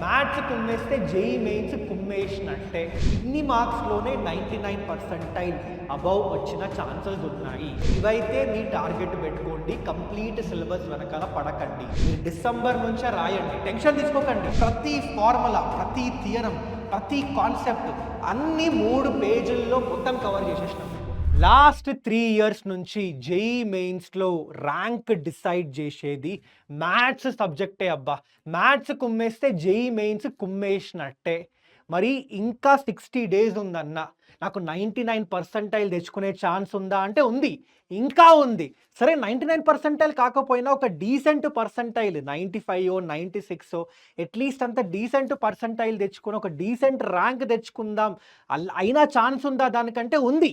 Maths కుమ్మేస్తే JEE mains కుమ్మేసినట్టే. ఇన్ని మార్క్స్లోనే 99% అబౌవ్ వచ్చిన ఛాన్సెస్ ఉన్నాయి. ఇవైతే మీ టార్గెట్ పెట్టుకోండి. కంప్లీట్ సిలబస్ వెనకాల పడకండి. మీరు డిసెంబర్ నుంచే రాయండి, టెన్షన్ తీసుకోకండి. ప్రతి ఫార్ములా, ప్రతి థియరం, ప్రతి కాన్సెప్ట్ అన్ని 3 పేజీల్లో మొత్తం కవర్ చేసేసినాం. లాస్ట్ 3 ఇయర్స్ నుంచి జేఈ మెయిన్స్లో ర్యాంక్ డిసైడ్ చేసేది మ్యాథ్స్ సబ్జెక్టే అబ్బా. మ్యాథ్స్ కుమ్మేస్తే జేఈ మెయిన్స్ కుమ్మేసినట్టే. మరి ఇంకా 60 డేస్ ఉందన్న, నాకు 99% తెచ్చుకునే ఛాన్స్ ఉందా అంటే ఉంది, ఇంకా ఉంది. సరే 99% కాకపోయినా ఒక డీసెంట్ పర్సంటైల్ 95 96 అట్లీస్ట్ అంత డీసెంట్ పర్సంటైల్ తెచ్చుకొని ఒక డీసెంట్ ర్యాంక్ తెచ్చుకుందాం అయినా ఛాన్స్ ఉందా దానికంటే ఉంది.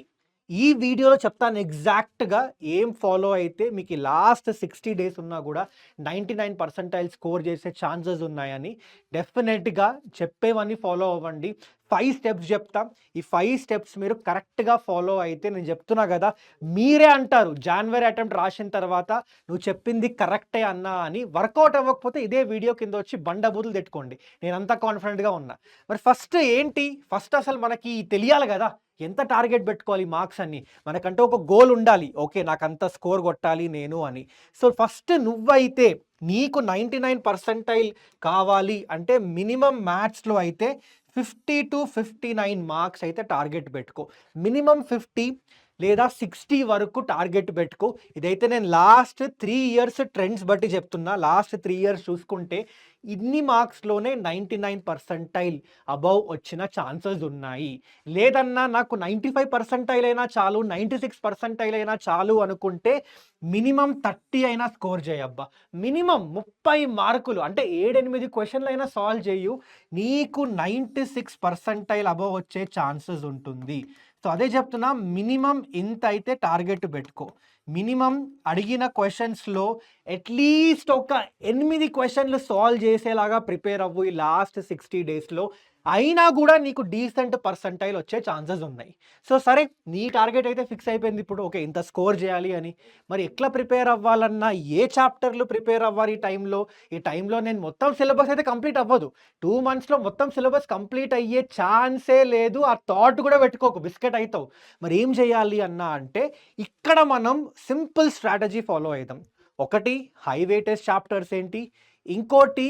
ఈ వీడియోలో చెప్తాను ఎగ్జాక్ట్గా ఏం ఫాలో అయితే మీకు లాస్ట్ 60 డేస్ ఉన్నా కూడా 99% స్కోర్ చేసే ఛాన్సెస్ ఉన్నాయని. డెఫినెట్గా చెప్పేవన్నీ ఫాలో అవ్వండి. 5 స్టెప్స్ చెప్తాం. ఈ 5 స్టెప్స్ మీరు కరెక్ట్గా ఫాలో అయితే నేను చెప్తున్నా కదా, మీరే అంటారు జనవరి అటెంప్ట్ రాసిన తర్వాత నువ్వు చెప్పింది కరెక్టే అన్నా అని. వర్కౌట్ అవ్వకపోతే ఇదే వీడియో కింద వచ్చి బండబూతులు తెట్టుకోండి, నేను అంతా కాన్ఫిడెంట్గా ఉన్నా. మరి ఫస్ట్ ఏంటి, ఫస్ట్ అసలు మనకి తెలియాలి కదా ఎంత టార్గెట్ పెట్టుకోవాలి మార్క్స్ అన్ని. మనకంటే ఒక గోల్ ఉండాలి, ఓకే నాకు అంత స్కోర్ కొట్టాలి నేను అని. సో ఫస్ట్ నువ్వైతే నీకు 99% కావాలి అంటే మినిమం మ్యాథ్స్లో అయితే 50 to 59 మార్క్స్ అయితే టార్గెట్ పెట్టుకో. మినిమం 50 లేదా 60 వరకు టార్గెట్ పెట్టుకో. ఇదైతే నేను లాస్ట్ 3 ఇయర్స్ ట్రెండ్స్ బట్టి చెప్తున్నా. లాస్ట్ 3 ఇయర్స్ చూసుకుంటే ఇన్ని మార్క్స్లోనే 99% అబౌవ్ వచ్చిన ఛాన్సెస్ ఉన్నాయి. లేదన్నా నాకు 95% అయినా చాలు, 96% అయినా చాలు అనుకుంటే మినిమం 30 అయినా స్కోర్ చేయబ్బా. మినిమం 30 మార్కులు అంటే 7-8 క్వశ్చన్లు అయినా సాల్వ్ చేయు, నీకు 96% అబౌవ్ వచ్చే ఛాన్సెస్ ఉంటుంది. సో అదే చెప్తున్నా, మినిమం ఇంత అయితే టార్గెట్ పెట్టుకో. మినిమం అడిగిన క్వశ్చన్స్లో అట్లీస్ట్ ఒక 8 క్వశ్చన్లు సాల్వ్ చేసేలాగా ప్రిపేర్ అవ్వు ఈ లాస్ట్ 60 డేస్లో. అయినా కూడా నీకు డీసెంట్ పర్సంటైల్ వచ్చే ఛాన్సెస్ ఉన్నాయి. సో సరే నీ టార్గెట్ అయితే ఫిక్స్ అయిపోయింది ఇప్పుడు, ఓకే ఇంత స్కోర్ చేయాలి అని. మరి ఎట్లా ప్రిపేర్ అవ్వాలన్నా, ఏ చాప్టర్లు ప్రిపేర్ అవ్వాలి ఈ టైంలో నేను మొత్తం సిలబస్ అయితే కంప్లీట్ అవ్వదు. 2 మంత్స్లో మొత్తం సిలబస్ కంప్లీట్ అయ్యే ఛాన్సే లేదు. ఆ థాట్ కూడా పెట్టుకోకు, బిస్కెట్ అవుతావు. మరి ఏం చేయాలి అన్నా అంటే ఇక్కడ మనం సింపుల్ స్ట్రాటజీ ఫాలో అవుదాం. ఒకటి హై వెయిటేజ్ చాప్టర్స్ ఏంటి, ఇంకోటి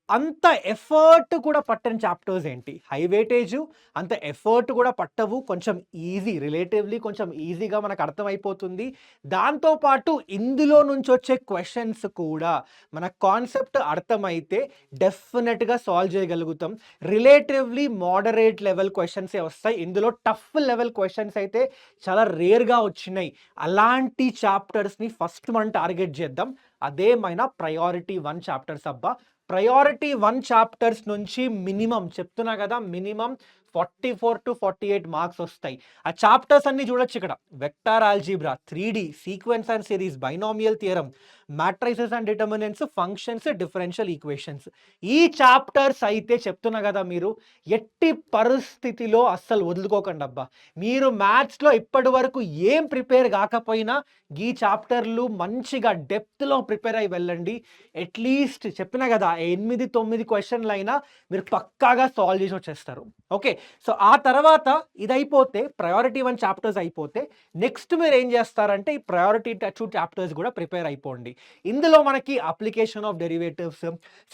అంత ఎఫర్ట్ కూడా పట్టని చాప్టర్స్ ఏంటి. హై వెయిటేజ్ అంత ఎఫర్ట్ కూడా పట్టవు, కొంచెం ఈజీ, రిలేటివ్లీ కొంచెం ఈజీగా మనకు అర్థమైపోతుంది. దాంతోపాటు ఇందులో నుంచి వచ్చే క్వశ్చన్స్ కూడా మన కాన్సెప్ట్ అర్థమైతే డెఫినెట్గా సాల్వ్ చేయగలుగుతాం. రిలేటివ్లీ మోడరేట్ లెవెల్ క్వశ్చన్సే వస్తాయి, ఇందులో టఫ్ లెవెల్ క్వశ్చన్స్ అయితే చాలా రేర్గా వచ్చినాయి. అలాంటి చాప్టర్స్ని ఫస్ట్ మనం టార్గెట్ చేద్దాం. అదేమైనా ప్రయారిటీ 1 చాప్టర్స్ అబ్బా. ప్రయారిటీ 1 చాప్టర్స్ నుంచి మినిమం చెప్తున్నా కదా, మినిమం 44 to 48 మార్క్స్ వస్తాయి. ఆ చాప్టర్స్ అన్ని చూడొచ్చు ఇక్కడ. Vector algebra, 3D, sequence and series, binomial theorem, matrices and determinants, functions, differential equations. ఈ చాప్టర్స్ అయితే చెప్తున్నా కదా, మీరు ఎట్టి పరిస్థితిలో అస్సలు వదులుకోకండి అబ్బా. మీరు మ్యాథ్స్లో ఇప్పటి వరకు ఏం ప్రిపేర్ కాకపోయినా ఈ చాప్టర్లు మంచిగా డెప్త్లో ప్రిపేర్ అయ్యి వెళ్ళండి. అట్లీస్ట్ చెప్పినా కదా 8-9 క్వశ్చన్లు అయినా మీరు పక్కాగా సాల్వ్ చేసి వచ్చేస్తారు. ఓకే, సో ఆ తర్వాత ఇది అయిపోతే, ప్రయారిటీ 1 చాప్టర్స్ అయిపోతే నెక్స్ట్ మీరు ఏం చేస్తారంటే ఈ ప్రయారిటీ 2 చాప్టర్స్ కూడా ప్రిపేర్ అయిపోండి. ఇందులో మనకి application of derivatives,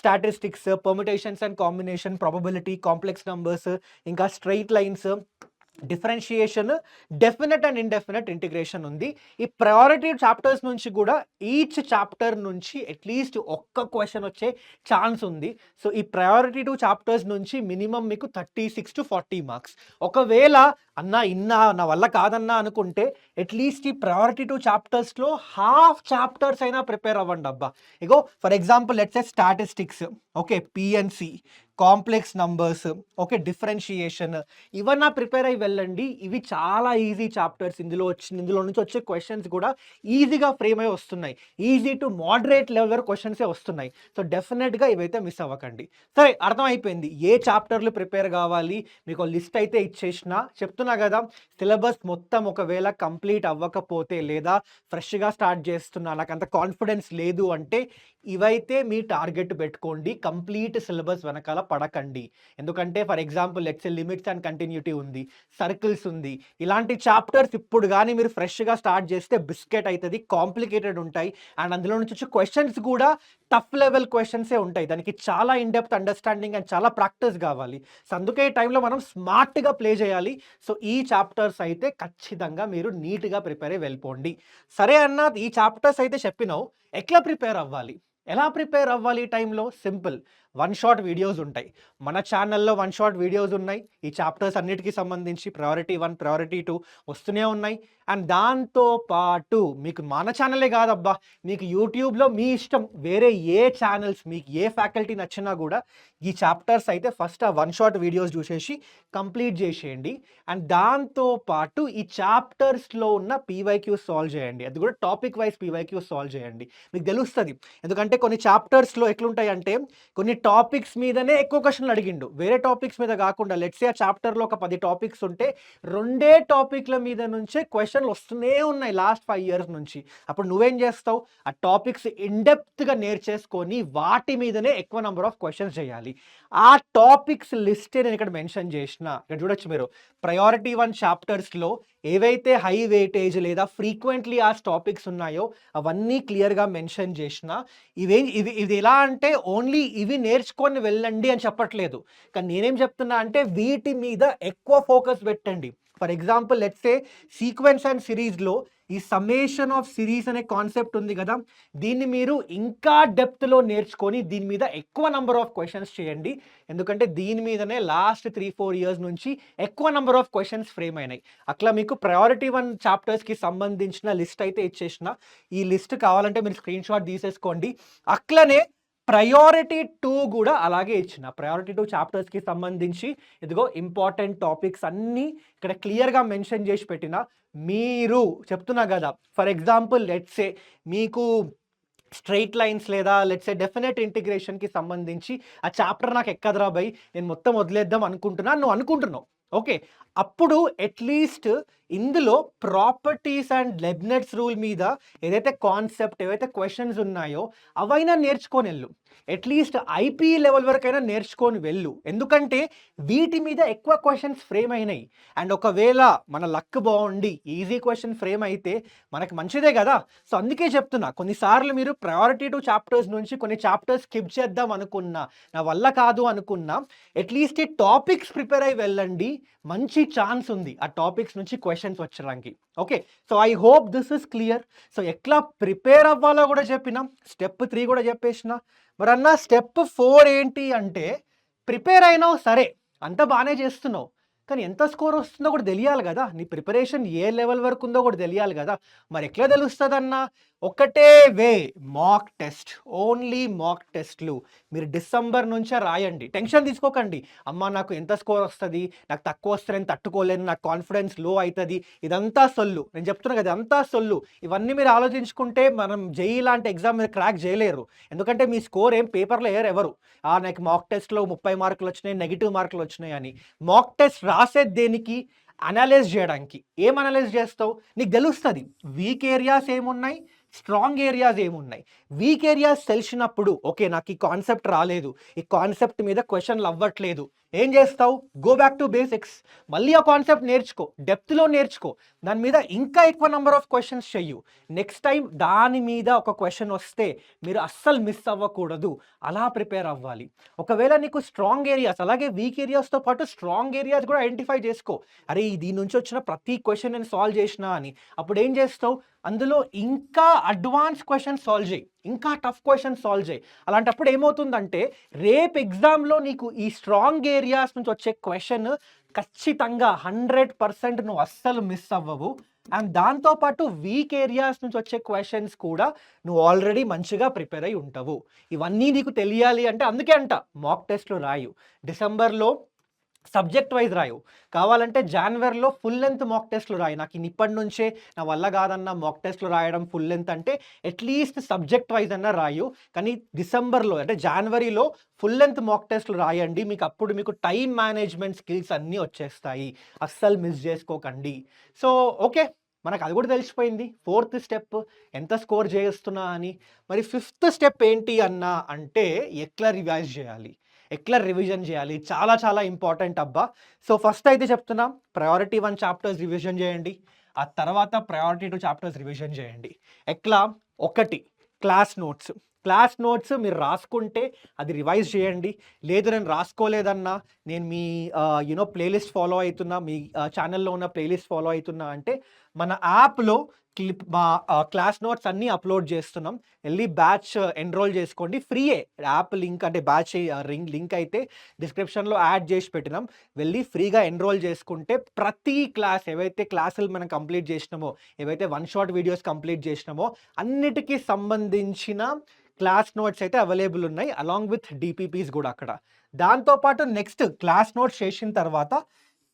statistics, permutations and combination, probability, complex numbers, ఇంకా straight lines, differentiation, definite and indefinite integration ఉంది. ఈ ప్రయారిటీ చాప్టర్స్ నుంచి కూడా ఈచ్ చాప్టర్ నుంచి అట్లీస్ట్ ఒక్క క్వశ్చన్ వచ్చే ఛాన్స్ ఉంది. సో ఈ ప్రయారిటీ 2 చాప్టర్స్ నుంచి మినిమం మీకు 36 to 40 మార్క్స్. ఒకవేళ ఇన్నా నా వల్ల కాదన్నా అనుకుంటే అట్లీస్ట్ ఈ ప్రయారిటీ 2 చాప్టర్స్లో హాఫ్ చాప్టర్స్ అయినా ప్రిపేర్ అవ్వండి అబ్బా. ఇగో for example let's say statistics, okay, P N C, complex numbers, okay, differentiation, ఇవన్నా ప్రిపేర్ అయ్యి వెళ్ళండి. ఇవి చాలా ఈజీ చాప్టర్స్. ఇందులో నుంచి వచ్చే క్వశ్చన్స్ కూడా ఈజీగా ఫ్రేమ్ అయి వస్తున్నాయి. ఈజీ టు మోడరేట్ లెవెల్ క్వశ్చన్సే వస్తున్నాయి. సో డెఫినెట్గా ఇవైతే మిస్ అవ్వకండి. సరే, అర్థమైపోయింది ఏ చాప్టర్లు ప్రిపేర్ కావాలి. మీకు లిస్ట్ అయితే ఇచ్చేసిన. చెప్తున్నా కదా, సిలబస్ మొత్తం ఒకవేళ కంప్లీట్ అవ్వకపోతే లేదా ఫ్రెష్గా స్టార్ట్ చేస్తున్నా, నాకు అంత కాన్ఫిడెన్స్ లేదు అంటే ఇవైతే మీ టార్గెట్ పెట్టుకోండి. కంప్లీట్ సిలబస్ వెనకాల పడకండి. ఎందుకంటే for example let's say limits and continuity ఉంది, సర్కిల్స్ ఉంది. ఇలాంటి చాప్టర్స్ ఇప్పుడు గాని మీరు ఫ్రెష్‌గా స్టార్ట్ చేస్తే బిస్కెట్ అయితది. కాంప్లికేటెడ్ ఉంటాయి. అండ్ అందులో నుంచి వచ్చే క్వెషన్స్ కూడా టఫ్ లెవెల్ క్వెషన్సే ఉంటాయి. దానికి చాలా ఇన్ డెప్త్ అండర్‌స్టాండింగ్ అండ్ చాలా ప్రాక్టీస్ కావాలి. సో అందుకే ఈ టైంలో మనం స్మార్ట్‌గా ప్లే చేయాలి. సో ఈ చాప్టర్స్ అయితే ఖచ్చితంగా మీరు నీట్‌గా ప్రిపేర్ అయ్యి వెళ్ళిపోండి. సరే అన్న ఈ చాప్టర్స్ అయితే చెప్పినావు. ఎట్లా ప్రిపేర్ అవ్వాలి? ఎలా ప్రిపేర్ అవ్వాలి ఈ టైంలో? సింపుల్. వన్ షాట్ వీడియోస్ ఉంటాయి. మన ఛానల్‌లో వన్ షాట్ వీడియోస్ ఉన్నాయి. ఈ చాప్టర్స్ అన్నిటికి సంబంధించి ప్రయారిటీ 1, ప్రయారిటీ 2 వస్తూనే ఉన్నాయి. అండ్ దాంతో పాటు మీకు మన ఛానలే కాదబ్బా! మీకు యూట్యూబ్‌లో మీ ఇష్టం వేరే ఏ ఛానల్స్ మీకు ఏ ఫ్యాకల్టీ నచ్చినా కూడా ఈ చాప్టర్స్ అయితే ఫస్ట్ ఆ వన్ షాట్ వీడియోస్ చూసేసి కంప్లీట్ చేసేయండి. అండ్ దాంతో పాటు ఈ చాప్టర్స్‌లో ఉన్న పీవైక్యూస్ సాల్వ్ చేయండి. అది కూడా టాపిక్ వైస్ పీవైక్యూస్ సాల్వ్ చేయండి. మీకు తెలుస్తది. ఎందుకంటే కొన్ని చాప్టర్స్‌లో ఎట్లుంటాయంటే కొన్ని టాపిక్స్ మీదనే ఎక్కువ క్వెషన్‌లు అడిగిండు. వేరే టాపిక్స్ మీద కాకుండా లెట్స్ సే ఆ చాప్టర్‌లో ఒక 10 టాపిక్స్ ఉంటే రెండే టాపిక్‌ల మీద నుంచే క్వెషన్‌లు వస్తూనే ఉన్నాయి లాస్ట్ 5 ఇయర్స్ నుంచి. అప్పుడు నువ్వేం చేస్తావు? ఆ టాపిక్స్ ఇన్ డెప్త్‌గా నేర్చేసుకొని వాటి మీదనే ఎక్కువ నంబర్ ఆఫ్ క్వెషన్స్ చేయాలి. ఆ టాపిక్స్ లిస్టే నేను ఇక్కడ మెన్షన్ చేసిన. ఇక్కడ చూడొచ్చు మీరు. ప్రయారిటీ 1 చాప్టర్స్‌లో ఏవైతే హై వెయిటేజ్ లేదా ఫ్రీక్వెంట్‌లీ ఆస్క్డ్ టాపిక్స్ ఉన్నాయో అవన్నీ క్లియర్‌గా మెన్షన్ చేసిన. ఇది ఎలా అంటే ఓన్లీ ఇవి నేర్చుకొని వెళ్ళండి అని చెప్పట్లేదు. కానీ నేనేం చెప్తున్నా అంటే వీటి మీద ఎక్కువ ఫోకస్ పెట్టండి. For example let's say sequence and సిరీస్‌లో ఈ సమ్మేషన్ ఆఫ్ సిరీస్ అనే కాన్సెప్ట్ ఉంది కదా! దీన్ని మీరు ఇంకా డెప్త్‌లో నేర్చుకొని దీని మీద ఎక్కువ నంబర్ ఆఫ్ క్వెషన్స్ చేయండి. ఎందుకంటే దీని మీదనే లాస్ట్ 3, 4 ఇయర్స్ నుంచి ఎక్కువ నంబర్ ఆఫ్ క్వెషన్స్ ఫ్రేమ్ అయినాయి. అట్లా మీకు ప్రయారిటీ 1 చాప్టర్స్‌కి సంబంధించిన లిస్ట్ అయితే ఇచ్చేసిన. ఈ లిస్ట్ కావాలంటే మీరు స్క్రీన్ షాట్ తీసేసుకోండి. అట్లనే ప్రయారిటీ 2 కూడా అలాగే ఇచ్చిన. ప్రయారిటీ 2 చాప్టర్స్‌కి సంబంధించి ఇదిగో ఇంపార్టెంట్ టాపిక్స్ అన్నీ ఇక్కడ క్లియర్‌గా మెన్షన్ చేసి పెట్టిన. మీరు చెప్తున్నా కదా! ఫర్ ఎగ్జాంపుల్ లెట్స్ సే మీకు స్ట్రెయిట్ లైన్స్ లేదా లెట్స్ సే డెఫినెట్ ఇంటిగ్రేషన్‌కి సంబంధించి ఆ చాప్టర్ నాకు ఎక్కదురా భయ్! నేను మొత్తం వదిలేద్దాం అనుకుంటున్నా అని నువ్వు అనుకుంటున్నావు. ఓకే. అప్పుడు అట్‌లీస్ట్ ఇందులో ప్రాపర్టీస్ అండ్ లెబ్నిట్జ్ రూల్ మీద ఏదైతే కాన్సెప్ట్, ఏవైతే క్వెషన్స్ ఉన్నాయో అవైనా నేర్చుకొనెళ్ళు. అట్‌లీస్ట్ ఐపీ లెవెల్ వరకైనా నేర్చుకొని వెళ్ళు. ఎందుకంటే వీటి మీద ఎక్కువ క్వెషన్స్ ఫ్రేమ్ అయినాయి. అండ్ ఒకవేళ మన లక్ బావుండి ఈజీ క్వెషన్ ఫ్రేమ్ అయితే మనకు మంచిదే గదా! సో అందుకే చెప్తున్నా. కొన్నిసార్లు మీరు ప్రయారిటీ 2 చాప్టర్స్ నుంచి కొన్ని చాప్టర్స్ స్కిప్ చేద్దాం అనుకున్నా, నా వల్ల కాదు అనుకున్నా, అట్‌లీస్ట్ ఈ టాపిక్స్ ప్రిపేర్ అయ్యి వెళ్ళండి. మంచి ఛాన్స్ ఉంది ఆ టాపిక్స్ నుంచి క్వెషన్స్ వచ్చడానికి. Okay. So I hope this is clear. So ఎట్లా ప్రిపేర్ అవ్వాలో కూడా చెప్పిన. స్టెప్ 3 కూడా చెప్పేసిన. మరన్నా స్టెప్ 4 ఏంటి అంటే ప్రిపేర్ అయినావు సరే. అంతా బానే చేస్తున్నావు. కానీ ఎంత స్కోర్ వస్తుందో కూడా తెలియాలి గదా! నీ ప్రిపరేషన్ ఏ లెవెల్ వరకు ఉందో కూడా తెలియాలి గదా! మరి ఎట్లా తెలుస్తదన్నా? ఒకటే వే మాక్ టెస్ట్. ఓన్లీ మాక్ టెస్ట్‌లు. మీరు డిసెంబర్ నుంచే రాయండి. టెన్షన్ తీసుకోకండి. అమ్మా నాకు ఎంత స్కోర్ వస్తది? నాకు తక్కువ వస్తే నేను తట్టుకోలేను. నాకు కాన్ఫిడెన్స్ లో అయితది. ఇదంతా సొల్లు. నేను చెప్తున్నా కదా! ఇదంతా సొల్లు. ఇవన్నీ మీరు ఆలోచించుకుంటే మనం జేఈఈ లాంటి ఎగ్జామ్ మీరు క్రాక్ చేయలేరు. ఎందుకంటే మీ స్కోర్ ఏం పేపర్‌లో ఎయ్యరు ఎవరు. నాకు మాక్ టెస్ట్‌లో 30 మార్కులు వచ్చినాయి, నెగెటివ్ మార్కులు వచ్చినాయి అని. మాక్ టెస్ట్ రాసేది దేనికి? అనలైజ్ చేయడానికి. ఏం అనలైజ్ చేస్తావు? నీకు తెలుస్తది. వీక్ ఏరియాస్ ఏమున్నాయి? స్ట్రాంగ్ ఏరియాస్ ఏమున్నాయి? వీక్ ఏరియాస్ తెలిసినప్పుడు ఓకే. నాకు ఈ కాన్సెప్ట్ రాలేదు. ఈ కాన్సెప్ట్ మీద క్వెషన్‌లు అవ్వట్లేదు. ఏం చేస్తావు? Go back to basics. మళ్ళీ ఆ కాన్సెప్ట్ నేర్చుకో. డెప్త్‌లో నేర్చుకో. దాని మీద ఇంకా ఎక్కువ నంబర్ ఆఫ్ క్వెషన్స్ చెయ్యు. నెక్స్ట్ టైం దాని మీద ఒక క్వెషన్ వస్తే మీరు అస్సలు మిస్ అవ్వకూడదు. అలా ప్రిపేర్ అవ్వాలి. ఒకవేళ నీకు స్ట్రాంగ్ ఏరియాస్ అలాగే వీక్ ఏరియాస్‌తో పాటు స్ట్రాంగ్ ఏరియాస్ కూడా ఐడెంటిఫై చేసుకో. అరే! దీని నుంచి వచ్చిన ప్రతి క్వెషన్ నేను సాల్వ్ చేసినా అని. అప్పుడు ఏం చేస్తావు? అందులో ఇంకా అడ్వాన్స్ క్వెషన్స్ సాల్వ్ చేయి. ఇంకా టఫ్ క్వెషన్స్ సాల్వ్ చేయి. అలాంటప్పుడు ఏమవుతుందంటే రేపు ఎగ్జామ్‌లో నీకు ఈ స్ట్రాంగ్ ఏరియాస్ నుంచి వచ్చే క్వెషన్ ఖచ్చితంగా 100% నువ్వు అస్సలు మిస్ అవ్వవు. అండ్ దాంతో పాటు వీక్ ఏరియాస్ నుంచి వచ్చే క్వెషన్స్ కూడా నువ్వు ఆల్రెడీ మంచిగా ప్రిపేర్ అయ్యి ఉంటావు. ఇవన్నీ నీకు తెలియాలి అంటే అందుకే అంట మాక్ టెస్ట్‌లు రాయు. డిసెంబర్‌లో సబ్జెక్ట్ వైజ్ రాయు. కావాలంటే జాన్వరిలో ఫుల్ లెంగ్త్ మాక్ టెస్ట్‌లు రాయి. నాకు ఇప్పటి నుంచే నా వల్ల కాదన్న మాక్ టెస్ట్‌లు రాయడం ఫుల్ లెంగ్త్ అంటే అట్‌లీస్ట్ సబ్జెక్ట్ వైజ్ అన్నా రాయు. కానీ డిసెంబర్‌లో అంటే జాన్వరిలో ఫుల్ లెంగ్త్ మాక్ టెస్ట్‌లు రాయండి. మీకు టైమ్ మేనేజ్‌మెంట్ స్కిల్స్ అన్నీ వచ్చేస్తాయి. అస్సలు మిస్ చేసుకోకండి. So okay. మనకు అది కూడా తెలిసిపోయింది. ఫోర్త్ స్టెప్ ఎంత స్కోర్ చేస్తున్నా అని. మరి ఫిఫ్త్ స్టెప్ ఏంటి అన్నా అంటే ఎట్లా రివైజ్ చేయాలి, ఎట్లా రివిజన్ చేయాలి, చాలా చాలా ఇంపార్టెంట్ అబ్బా. సో ఫస్ట్ అయితే చెప్తున్నాం, ప్రయారిటీ 1 చాప్టర్స్ రివిజన్ చేయండి. ఆ తర్వాత ప్రయారిటీ 2 చాప్టర్స్ రివిజన్ చేయండి. ఎట్లా? ఒకటి, క్లాస్ నోట్స్. క్లాస్ నోట్స్ మీరు రాసుకుంటే అది రివైజ్ చేయండి. లేదు నేను రాసుకోలేదన్నా, నేను మీ ప్లేలిస్ట్ ఫాలో అవుతున్నా, మీ ఛానల్లో ఉన్న ప్లేలిస్ట్ ఫాలో అవుతున్నా అంటే మన యాప్లో మా క్లాస్ నోట్స్ అన్నీ అప్లోడ్ చేస్తున్నాం. వెళ్ళి బ్యాచ్ ఎన్రోల్ చేసుకోండి, ఫ్రీయే. యాప్ లింక్ అంటే బ్యాచ్ లింక్ అయితే డిస్క్రిప్షన్లో యాడ్ చేసి పెట్టినాం. వెళ్ళి ఫ్రీగా ఎన్రోల్ చేసుకుంటే ప్రతి క్లాస్ ఏవైతే క్లాసులు మనం కంప్లీట్ చేసినామో, ఏవైతే 1 షాట్ వీడియోస్ కంప్లీట్ చేసినామో అన్నిటికీ సంబంధించిన క్లాస్ నోట్స్ అయితే అవైలబుల్ ఉన్నాయి, అలాంగ్ విత్ డిపిపిస్ కూడా అక్కడ. దాంతోపాటు నెక్స్ట్ క్లాస్ నోట్స్ చేసిన తర్వాత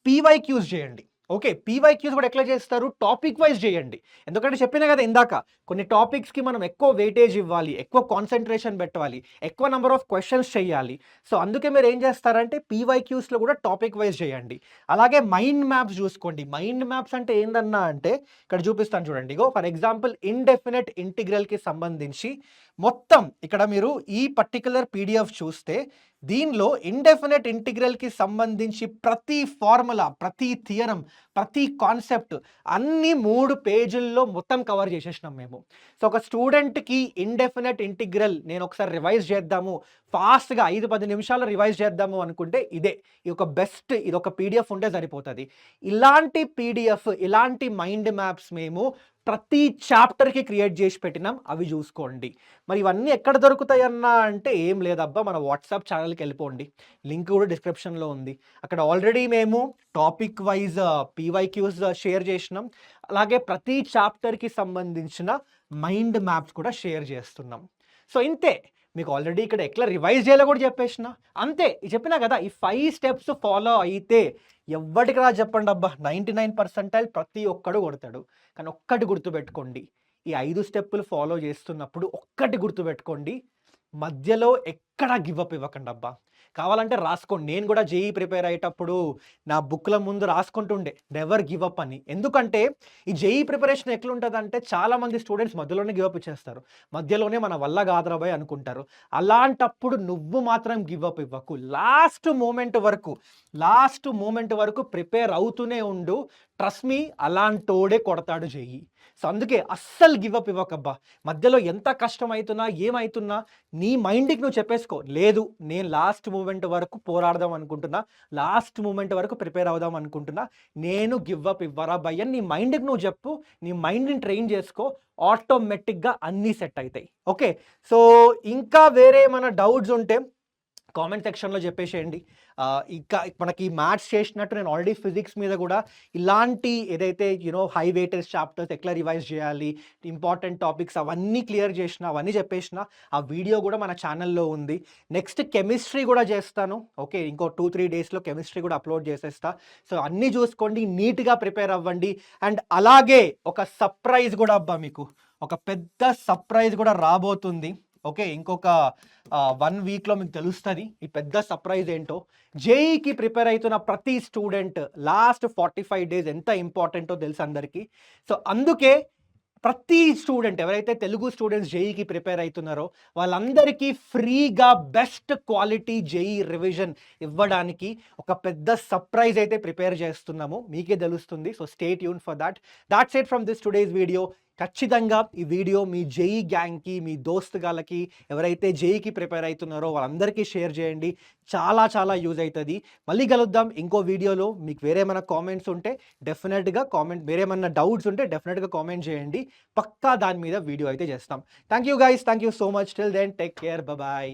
పీవైక్యూస్ చేయండి. ఓకే, పీవైక్యూస్ కూడా ఎట్లా చేస్తారు? టాపిక్ వైజ్ చేయండి. ఎందుకంటే చెప్పినా కదా ఇందాక, కొన్ని టాపిక్స్కి మనం ఎక్కువ వెయిటేజ్ ఇవ్వాలి, ఎక్కువ కాన్సన్ట్రేషన్ పెట్టాలి, ఎక్కువ నెంబర్ ఆఫ్ క్వశ్చన్స్ చేయాలి. సో అందుకే మీరు ఏం చేస్తారంటే పీవైక్యూస్లో కూడా టాపిక్ వైజ్ చేయండి. అలాగే మైండ్ మ్యాప్స్ చూసుకోండి. మైండ్ మ్యాప్స్ అంటే ఏందన్నా అంటే ఇక్కడ చూపిస్తాను చూడండి. ఇగో ఫర్ ఎగ్జాంపుల్ ఇండెఫినెట్ ఇంటిగ్రల్కి సంబంధించి మొత్తం ఇక్కడ మీరు ఈ పర్టికులర్ పీడిఎఫ్ చూస్తే దీనిలో ఇండెఫినెట్ ఇంటిగ్రల్కి సంబంధించి ప్రతి ఫార్ములా, ప్రతి థియరం, ప్రతి కాన్సెప్ట్ అన్ని 3 పేజీల్లో మొత్తం కవర్ చేసేసినాం మేము. సో ఒక స్టూడెంట్కి ఇండెఫినెట్ ఇంటిగ్రల్ నేను ఒకసారి రివైజ్ చేద్దాము, ఫాస్ట్గా 5-10 నిమిషాలు రివైజ్ చేద్దాము అనుకుంటే ఇదే, ఇది ఒక బెస్ట్, ఇది ఒక పీడిఎఫ్ ఉంటే సరిపోతుంది. ఇలాంటి పీడిఎఫ్, ఇలాంటి మైండ్ మ్యాప్స్ మేము ప్రతి చాప్టర్కి క్రియేట్ చేసి పెట్టినాం, అవి చూసుకోండి. మరి ఇవన్నీ ఎక్కడ దొరుకుతాయి అన్నా అంటే ఏం లేదబ్బా, మన వాట్సాప్ ఛానల్కి వెళ్ళిపోండి, లింక్ కూడా డిస్క్రిప్షన్లో ఉంది. అక్కడ ఆల్రెడీ మేము టాపిక్ వైజ్ పీవైక్యూస్ షేర్ చేసినాం. అలాగే ప్రతి చాప్టర్కి సంబంధించిన మైండ్ మ్యాప్స్ కూడా షేర్ చేస్తున్నాం. సో ఇంతే, మీకు ఆల్రెడీ ఇక్కడ ఎట్లా రివైజ్ చేయాలో కూడా చెప్పేసిన. అంతే, చెప్పినా కదా, ఈ 5 స్టెప్స్ ఫాలో అయితే ఎవ్వడికి రా చెప్పండి అబ్బా, 99% ప్రతి ఒక్కడు కొడతాడు. కానీ ఒక్కటి గుర్తుపెట్టుకోండి, ఈ 5 స్టెప్పులు ఫాలో చేస్తున్నప్పుడు ఒక్కటి గుర్తుపెట్టుకోండి, మధ్యలో ఎక్కడ గివప్ ఇవ్వకండి అబ్బా. కావాలంటే రాసుకోండి, నేను కూడా జేఈ ప్రిపేర్ అయ్యేటప్పుడు నా బుక్ల ముందు రాసుకుంటుండే నెవర్ గివ్ అప్ అని. ఎందుకంటే ఈ జేఈ ప్రిపరేషన్ ఎట్లుంటుందంటే చాలామంది స్టూడెంట్స్ మధ్యలోనే గివప్ ఇచ్చేస్తారు, మధ్యలోనే మన వల్ల కాదురాబాయ్ అనుకుంటారు. అలాంటప్పుడు నువ్వు మాత్రం గివప్ ఇవ్వకు, లాస్ట్ మూమెంట్ వరకు ప్రిపేర్ అవుతూనే ఉండు. ట్రస్ట్ మీ, అలాంటోడే కొడతాడు జేఈ. సో అందుకే అస్సలు గివప్ ఇవ్వకబ్బా. మధ్యలో ఎంత కష్టం అవుతున్నా, ఏమవుతున్నా నీ మైండ్కి నువ్వు చెప్పేసుకో, లేదు నేను లాస్ట్ మూమెంట్ వరకు పోరాడదాం అనుకుంటున్నా, లాస్ట్ మూమెంట్ వరకు ప్రిపేర్ అవుదాం అనుకుంటున్నా, నేను గివప్ ఇవ్వరా భయ్ అని నీ మైండ్కి నువ్వు చెప్పు. నీ మైండ్ని ట్రైన్ చేసుకో, ఆటోమేటిక్గా అన్నీ సెట్ అవుతాయి. ఓకే, సో ఇంకా వేరే ఏమైనా డౌట్స్ ఉంటే కామెంట్ సెక్షన్లో చెప్పేసేయండి. ఇంకా మనకి మ్యాథ్స్ చేసినట్టు నేను ఆల్రెడీ ఫిజిక్స్ మీద కూడా ఇలాంటి ఏదైతే హై వెయిటేజ్ చాప్టర్స్ ఎట్లా రివైజ్ చేయాలి, ఇంపార్టెంట్ టాపిక్స్ అవన్నీ క్లియర్ చేసిన, అవన్నీ చెప్పేసిన. ఆ వీడియో కూడా మన ఛానల్లో ఉంది. నెక్స్ట్ కెమిస్ట్రీ కూడా చేస్తాను. ఓకే, ఇంకో 2-3 డేస్లో కెమిస్ట్రీ కూడా అప్లోడ్ చేసేస్తా. సో అన్నీ చూసుకోండి, నీట్గా ప్రిపేర్ అవ్వండి. అండ్ అలాగే ఒక సర్ప్రైజ్ కూడా అబ్బా, మీకు ఒక పెద్ద సర్ప్రైజ్ కూడా రాబోతుంది. ఓకే, ఇంకొక 1 వీక్లో మీకు తెలుస్తుంది ఈ పెద్ద సర్ప్రైజ్ ఏంటో. జేఈకి ప్రిపేర్ అవుతున్న ప్రతి స్టూడెంట్ లాస్ట్ 45 డేస్ ఎంత ఇంపార్టెంటో తెలుసు అందరికీ. సో అందుకే ప్రతి స్టూడెంట్ ఎవరైతే తెలుగు స్టూడెంట్స్ జేఈకి ప్రిపేర్ అవుతున్నారో వాళ్ళందరికీ ఫ్రీగా బెస్ట్ క్వాలిటీ జేఈ రివిజన్ ఇవ్వడానికి ఒక పెద్ద సర్ప్రైజ్ అయితే ప్రిపేర్ చేస్తున్నాము, మీకే తెలుస్తుంది. So stay tune for that's it from this today's video. ఖచ్చితంగా ఈ వీడియో మీ జేఈ గ్యాంగ్కి, మీ దోస్తుగాళ్ళకి, ఎవరైతే జేఈకి ప్రిపేర్ అవుతున్నారో వాళ్ళందరికీ షేర్ చేయండి, చాలా చాలా యూజ్ అవుతుంది. మళ్ళీ కలుద్దాం ఇంకో వీడియోలో. మీకు వేరేమైనా కామెంట్స్ ఉంటే డెఫినెట్గా కామెంట్, వేరేమైనా డౌట్స్ ఉంటే డెఫినెట్గా కామెంట్ చేయండి, పక్కా దాని మీద వీడియో అయితే చేస్తాం. Thank you guys, thank you so much. Till then take care, bye.